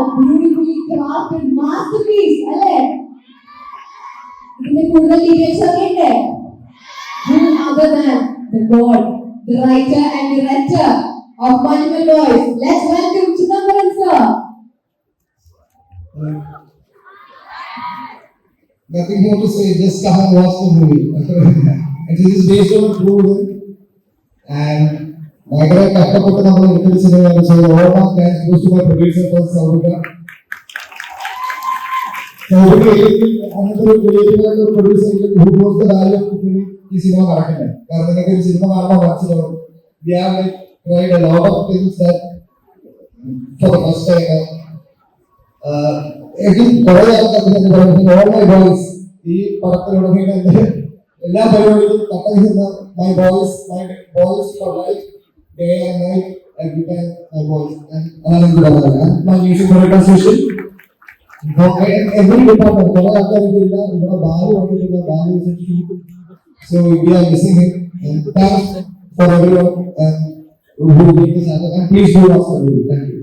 a beautifully crafted masterpiece, അല്ലേ? ഇതിന്റെ കൂടുതൽ ഡീറ്റെയിൽസ് അറിയണ്ടേ? None other than the God, the writer and director of Multiple Voice. Let's welcome Chidambaram sir. Nothing more to say, just come and watch the movie. And this is based on a true event. And ഭയങ്കര കഷ്ടപ്പെട്ട് നമ്മൾ എടുത്തൊരു സിനിമയാണ്. So all of thanks goes to my producer for സൗബിക. അങ്ങനത്തെ ഒരു creative producer who knows the value of film ഈ സിനിമ നടക്കുന്നത്. കാരണം നിങ്ങൾക്ക് ഒരു സിനിമ കാണുമ്പോൾ മനസ്സിലാവും we have like tried a lot of things that for the first time. കുറെ ഓൾ മൈ ബോയ്സ് ഈ പടത്തിലുടനീളം എന്റെ എല്ലാ പരിപാടികളും കട്ടനിരുന്ന my boys for life day and night every time my boys അതാണ് എനിക്ക് പറയാനുള്ളത്. My music director session every department കുറെ ആൾക്കാരില്ല ഇവിടെ ബാലു വന്നിട്ടില്ല. Balu so we R missing him. Thanks for everyone who made this happen, and please do watch the movie. Thank you.